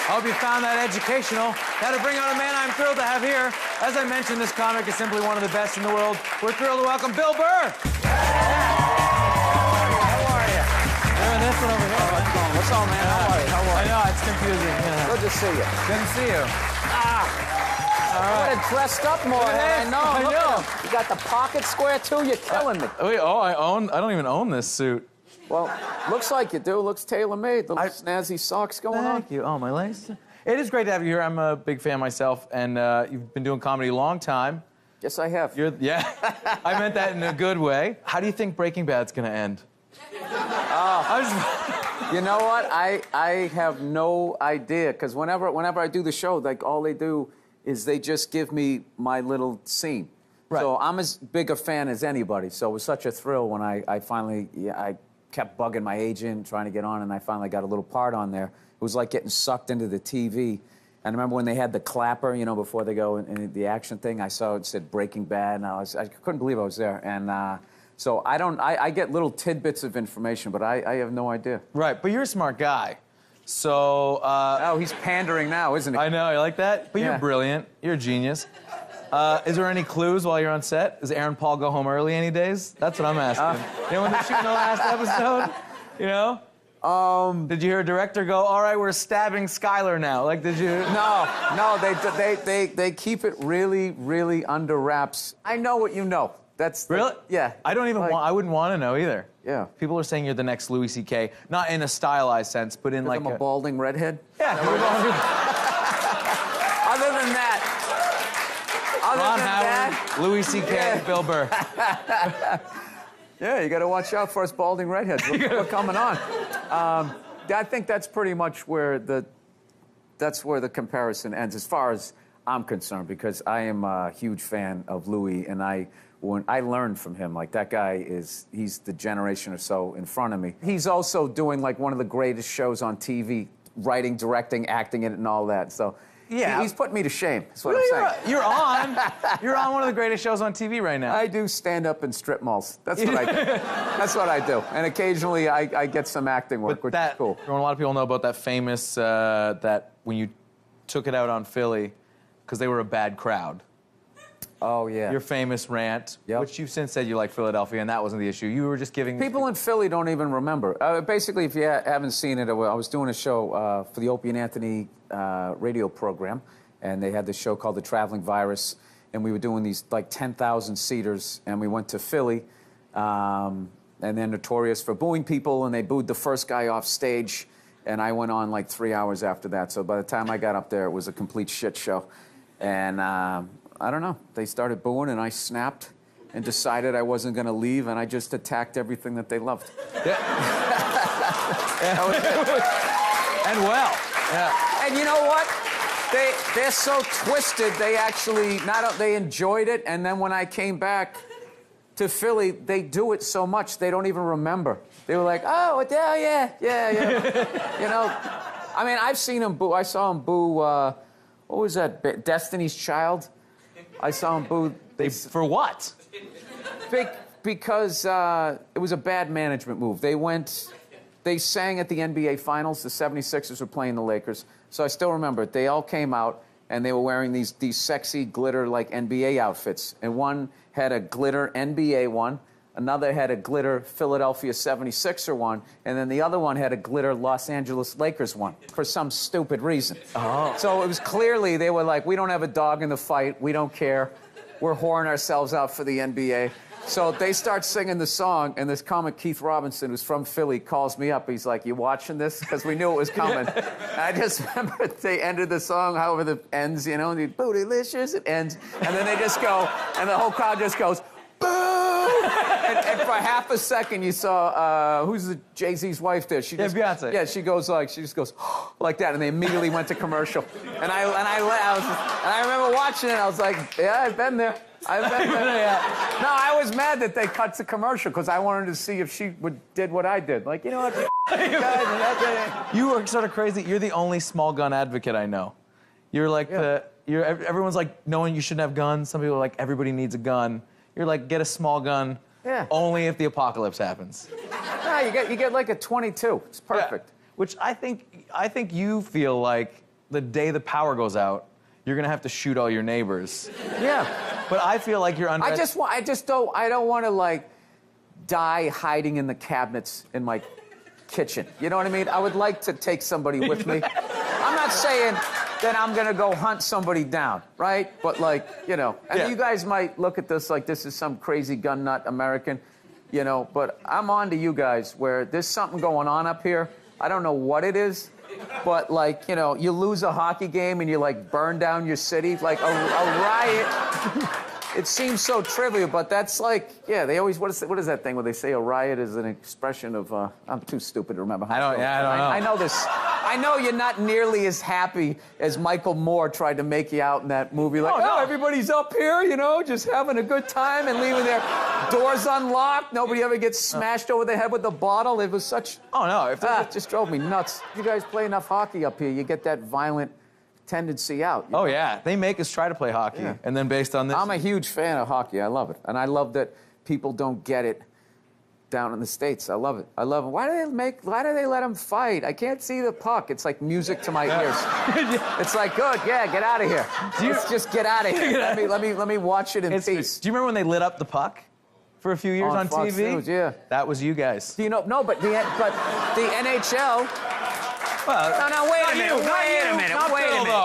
I hope you found that educational. Now to bring on a man I'm thrilled to have here. As I mentioned, this comic is simply one of the best in the world. We're thrilled to welcome Bill Burr. How are you? Doing this one over here. What's up, man? How are you? How are I you? know, it's confusing. Yeah. Good to see you. Good to see you. I would have dressed up more. I know. Look at him. You got the pocket square, too? You're killing me. Wait, I don't even own this suit. Well, looks like you do. Looks tailor-made. Little snazzy socks going on. Thank you. Oh, my legs. It is great to have you here. I'm a big fan myself, and you've been doing comedy a long time. Yes, I have. Yeah, I meant that in a good way. How do you think Breaking Bad's gonna end? You know what? I have no idea, because whenever I do the show, like, all they do is they just give me my little scene. Right. So I'm as big a fan as anybody. So it was such a thrill when I finally, I kept bugging my agent, trying to get on, and I finally got a little part on there. It was like getting sucked into the TV. And I remember when they had the clapper, you know, before they go in the action thing, I saw it said Breaking Bad, and I couldn't believe I was there. And so I get little tidbits of information, but I have no idea. Right, but you're a smart guy. So, oh, he's pandering now, isn't he? I know, you like that? But Yeah. You're brilliant. You're a genius. Is there any clues while you're on set? Does Aaron Paul go home early any days? That's what I'm asking. You know, when they're shooting the last episode, you know? Did you hear a director go, all right, we're stabbing Skylar now? Like, did you? No, they keep it really, really under wraps. I know what you know. That's Really? Yeah. I don't even I wouldn't want to know either. Yeah. People are saying you're the next Louis C.K. Not in a stylized sense, but in like I'm a balding redhead. Yeah. Other than that. Ron Howard, Louis C.K., Yeah. Bill Burr. Yeah, you got to watch out for us balding redheads. We're coming on. I think that's pretty much where the comparison ends, as far as I'm concerned, because I am a huge fan of Louis, and when I learned from him. Like, that guy he's the generation or so in front of me. He's also doing like one of the greatest shows on TV, writing, directing, acting in it, and all that. So. Yeah. He's put me to shame, that's what I'm saying. You're on one of the greatest shows on TV right now. I do stand-up in strip malls. That's what I do. That's what I do. And occasionally I get some acting work, which is cool. A lot of people know about that famous, that when you took it out on Philly, because they were a bad crowd. Oh, yeah. Your famous rant, Yep. which you've since said you like Philadelphia, and that wasn't the issue. You were just giving... People in Philly don't even remember. Basically, if you haven't seen it, I was doing a show for the Opie and Anthony radio program, and they had this show called The Traveling Virus, and we were doing these, like, 10,000-seaters, and we went to Philly, and they're notorious for booing people, and they booed the first guy off stage, and I went on, like, 3 hours after that. So by the time I got up there, it was a complete shit show. And... I don't know. They started booing, and I snapped and decided I wasn't going to leave, and I just attacked everything that they loved. Yeah. That was it. And well. Yeah. And you know what? They're so twisted. They actually they enjoyed it, and then when I came back to Philly, they do it so much they don't even remember. They were like, oh, yeah. You know, I mean, I've seen them boo. I saw them boo. What was that? Destiny's Child. I saw them boo. For what? Because it was a bad management move. They sang at the NBA Finals. The 76ers were playing the Lakers. So I still remember it. They all came out, and they were wearing these sexy glitter, like, NBA outfits. And one had a glitter NBA one. Another had a glitter Philadelphia 76er one. And then the other one had a glitter Los Angeles Lakers one, for some stupid reason. Oh. So it was clearly, they were like, we don't have a dog in the fight. We don't care. We're whoring ourselves out for the NBA. So they start singing the song, and this comic, Keith Robinson, who's from Philly, calls me up. He's like, you watching this? Because we knew it was coming. And I just remember they ended the song, however it ends, you know, and the bootylicious, it ends. And then they just go, and the whole crowd just goes, boo! And for half a second, you saw, who's the Jay-Z's wife there? She just, Beyonce. Yeah, she just goes, like that, and they immediately went to commercial. And I remember watching it, I was like, yeah, I've been there. Yeah. No, I was mad that they cut to commercial, because I wanted to see if she did what I did. Like, you know what? You are sort of crazy. You're the only small gun advocate I know. You're like everyone's like, knowing you shouldn't have guns. Some people are like, everybody needs a gun. You're like, get a small gun. Yeah. Only if the apocalypse happens. No, you get like a 22. It's perfect. Yeah. Which I think you feel like the day the power goes out, you're gonna have to shoot all your neighbors. Yeah. But I feel like you're under. I don't want to like die hiding in the cabinets in my kitchen. You know what I mean? I would like to take somebody with me. I'm not saying that I'm gonna go hunt somebody down, right? But like, you know, and you guys might look at this like this is some crazy gun nut American, you know, but I'm on to you guys where there's something going on up here. I don't know what it is, but like, you know, you lose a hockey game and you like burn down your city, like a riot. It seems so trivial, but that's like, yeah, they always, what is that thing where they say a riot is an expression of, I'm too stupid to remember how I don't know. I know this. I know you're not nearly as happy as Michael Moore tried to make you out in that movie. Like, oh, everybody's up here, you know, just having a good time and leaving their doors unlocked. Nobody ever gets smashed over the head with a bottle. It was such... Oh, no. It just drove me nuts. You guys play enough hockey up here, you get that violent tendency out. Oh, yeah. They make us try to play hockey. Yeah. And then based on this... I'm a huge fan of hockey. I love it. And I love that people don't get it down in the States. I love it. I love it. Why do they let them fight? I can't see the puck. It's like music to my ears. It's like, good, yeah, get out of here. Let's just get out of here. Let me watch it in peace. Do you remember when they lit up the puck for a few years on Fox TV? News, yeah. That was you guys. Do you know? No, but the NHL. Well, no, wait a minute. Wait a minute.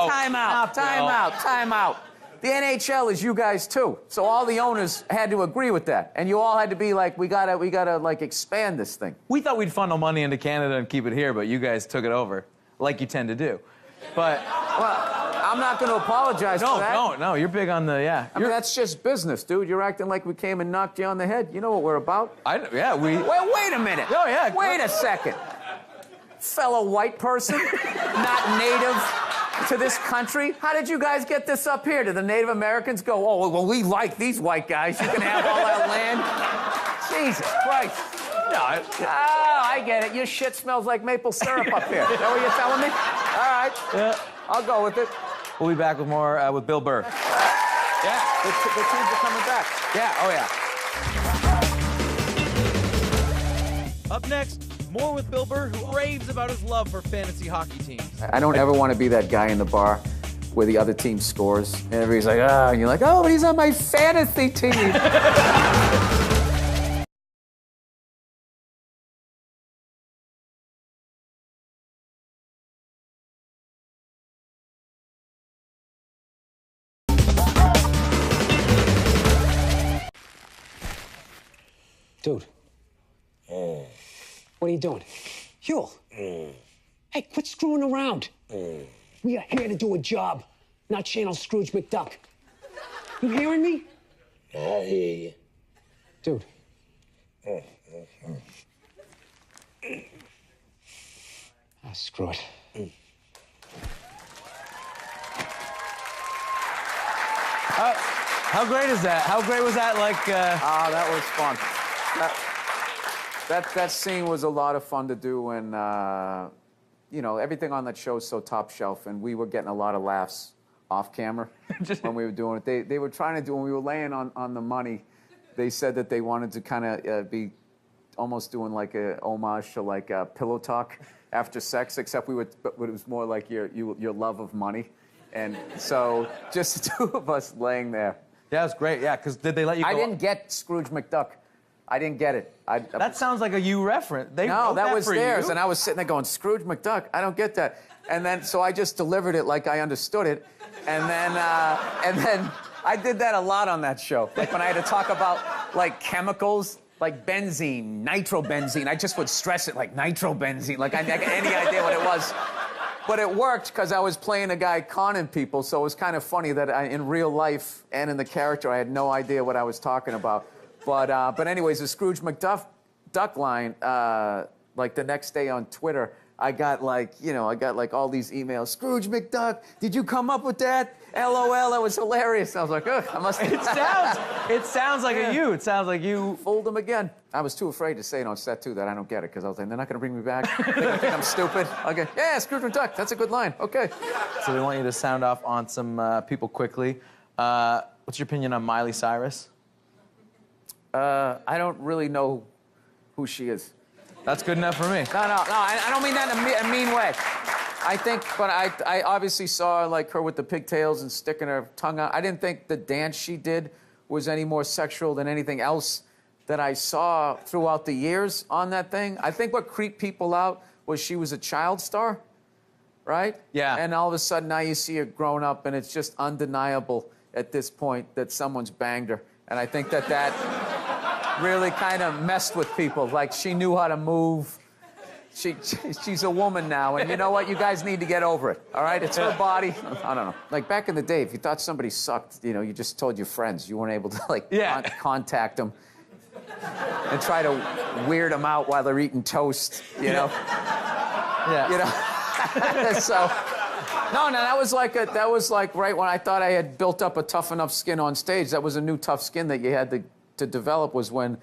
Time out. The NHL is you guys too. So all the owners had to agree with that. And you all had to be like, we gotta like expand this thing. We thought we'd funnel money into Canada and keep it here, but you guys took it over, like you tend to do. But well, I'm not gonna apologize for that. No, you're big on the, I mean, that's just business, dude. You're acting like we came and knocked you on the head. You know what we're about. Wait a minute. Oh, yeah. Wait a second. Fellow white person, not native to this country. How did you guys get this up here? Did the Native Americans go, oh, well, we like these white guys. You can have all that land? Jesus Christ. No, I get it. Your shit smells like maple syrup up here. Is that what you're telling me? All right. Yeah. I'll go with it. We'll be back with more with Bill Burr. Yeah. The teams are coming back. Yeah, oh yeah. Up next, more with Bill Burr, who raves about his love for fantasy hockey teams. I don't ever want to be that guy in the bar where the other team scores. And everybody's like, and you're like, oh, but he's on my fantasy team. Dude. What are you doing? Huel. Hey, quit screwing around. We are here to do a job, not channel Scrooge McDuck. You hearing me? I hear you. Dude. Screw it. How great is that? How great was that? Like, that was fun. That scene was a lot of fun to do, and you know, everything on that show is so top shelf, and we were getting a lot of laughs off camera when we were doing it. They were trying to do, when we were laying on the money, they said that they wanted to kind of be almost doing like a homage to like pillow talk after sex, except but it was more like your love of money, and so just the two of us laying there. Yeah, it was great. Yeah, because did they let you go? I didn't get Scrooge McDuck. I didn't get it. That sounds like a you reference. No, that was theirs, you? And I was sitting there going, Scrooge McDuck, I don't get that. And then, so I just delivered it like I understood it. And then I did that a lot on that show. Like when I had to talk about like chemicals, like benzene, nitrobenzene, I just would stress it like nitrobenzene, like I didn't have any idea what it was. But it worked because I was playing a guy conning people, so it was kind of funny that in real life and in the character, I had no idea what I was talking about. But anyways, the Scrooge McDuck line, like the next day on Twitter, I got like all these emails. Scrooge McDuck, did you come up with that? LOL, that was hilarious. I was like, ugh, I must have. It sounds like a you. It sounds like you. Fooled them again. I was too afraid to say it on set, too, that I don't get it, because I was like, they're not going to bring me back. They think I'm stupid. Okay, yeah, Scrooge McDuck, that's a good line. Okay. So we want you to sound off on some people quickly. What's your opinion on Miley Cyrus? I don't really know who she is. That's good enough for me. No, I don't mean that in a mean way. I think, but I obviously saw like her with the pigtails and sticking her tongue out. I didn't think the dance she did was any more sexual than anything else that I saw throughout the years on that thing. I think what creeped people out was she was a child star, right? Yeah. And all of a sudden now you see her grown up, and it's just undeniable at this point that someone's banged her. And I think that really kind of messed with people. Like, she knew how to move. She's a woman now, and you know what? You guys need to get over it, all right? It's her body. I don't know. Like, back in the day, if you thought somebody sucked, you know, you just told your friends. You weren't able to, like, contact them and try to weird them out while they're eating toast, you know? Yeah. You know? So, no, that was like right when I thought I had built up a tough enough skin on stage. That was a new tough skin that you had to develop, was when,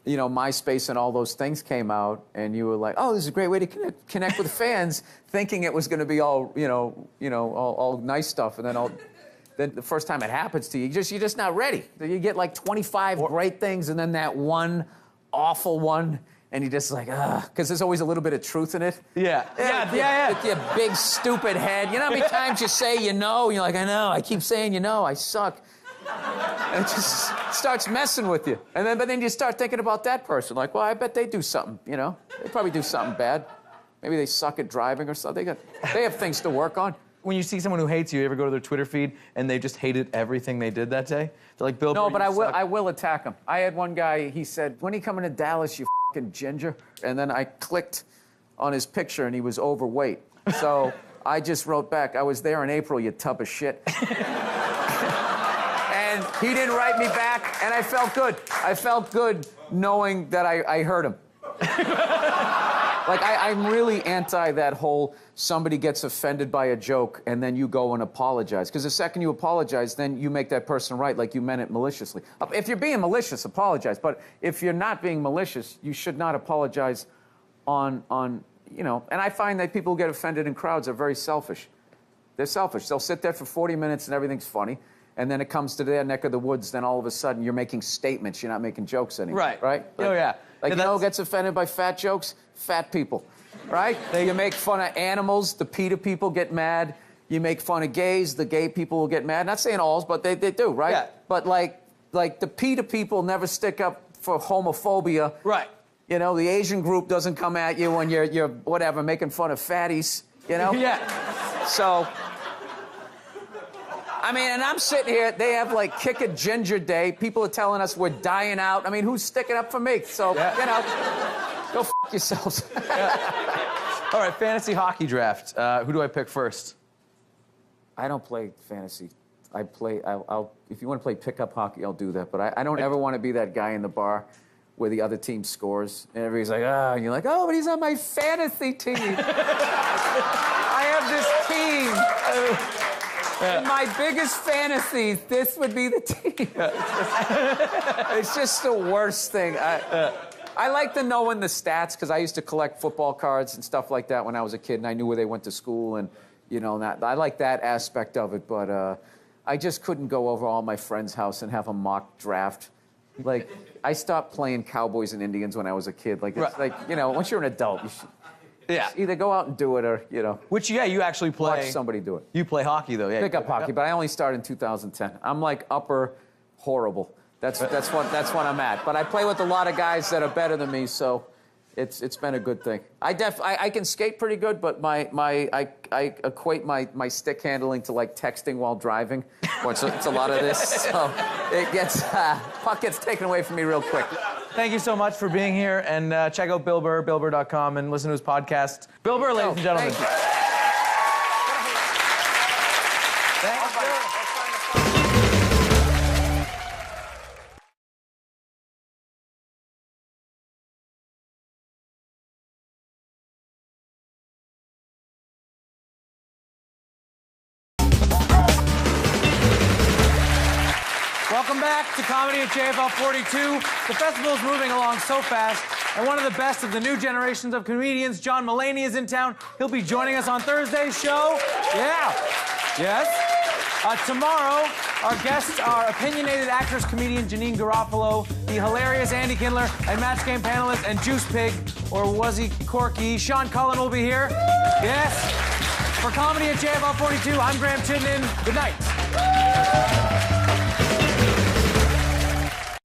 you know, MySpace and all those things came out, and you were like, oh, this is a great way to connect with fans, thinking it was going to be all, all nice stuff, and then the first time it happens to you, you're just not ready. You get like 25 great things, and then that one awful one, and you're just like, ugh, because there's always a little bit of truth in it. Yeah. With your big, stupid head. You know how many times you say you know, and you're like, I know, I keep saying you know, I suck. And it just starts messing with you. But then you start thinking about that person. Like, well, I bet they do something, you know? They probably do something bad. Maybe they suck at driving or something. They have things to work on. When you see someone who hates you ever go to their Twitter feed and they just hated everything they did that day? They're like, Bill Burr, no, but suck. I will attack him. I had one guy, he said, when are you coming to Dallas, you fucking ginger? And then I clicked on his picture, and he was overweight. So I just wrote back, I was there in April, you tub of shit. And he didn't write me back, and I felt good. I felt good knowing that I hurt him. Like, I'm really anti that whole somebody gets offended by a joke and then you go and apologize. Because the second you apologize, then you make that person right, like you meant it maliciously. If you're being malicious, apologize. But if you're not being malicious, you should not apologize on you know. And I find that people who get offended in crowds are very selfish. They're selfish. They'll sit there for 40 minutes and everything's funny. And then it comes to their neck of the woods, then all of a sudden you're making statements. You're not making jokes anymore. Right. Right? Oh, yeah. Like, you know who gets offended by fat jokes? Fat people. Right? You make fun of animals, the PETA people get mad. You make fun of gays, the gay people will get mad. Not saying alls, but they do, right? Yeah. But like the PETA people never stick up for homophobia. Right. You know, the Asian group doesn't come at you when you're whatever, making fun of fatties, you know? Yeah. So, I mean, and I'm sitting here, they have like Kick a Ginger Day. People are telling us we're dying out. I mean, who's sticking up for me? So, you know, go f*** yourselves. All right, fantasy hockey draft. Who do I pick first? I don't play fantasy. I'll if you want to play pickup hockey, I'll do that. But I don't ever want to be that guy in the bar where the other team scores. And everybody's like, ah, and you're like, oh, but he's on my fantasy team. I have this team. In my biggest fantasies, this would be the team. It's just the worst thing. I like to know in the stats, because I used to collect football cards and stuff like that when I was a kid, and I knew where they went to school, and, you know, I like that aspect of it, but I just couldn't go over all my friends' house and have a mock draft. Like, I stopped playing Cowboys and Indians when I was a kid. Like, it's like, you know, once you're an adult, you should... Yeah. Either go out and do it or, you know. Which, yeah, you actually play. Watch somebody do it. You play hockey, though, yeah. Pick up hockey, but I only started in 2010. I'm like upper horrible. That's what I'm at. But I play with a lot of guys that are better than me, so it's been a good thing. I can skate pretty good, but I equate my stick handling to like texting while driving. It's a lot of this, so it gets puck gets taken away from me real quick. Thank you so much for being here, and check out Bill Burr, BillBurr.com, and listen to his podcast. Bill Burr, ladies and gentlemen. Thank you. Welcome back to Comedy at JFL42. The festival is moving along so fast, and one of the best of the new generations of comedians, John Mulaney, is in town. He'll be joining us on Thursday's show. Yeah. Yes. Tomorrow, our guests are opinionated actress, comedian Janine Garofalo, the hilarious Andy Kindler, and Match Game panelist and Juice Pig, or was he Corky? Sean Cullen will be here. Yes. For Comedy at JFL42, I'm Graham Chittenden. Good night.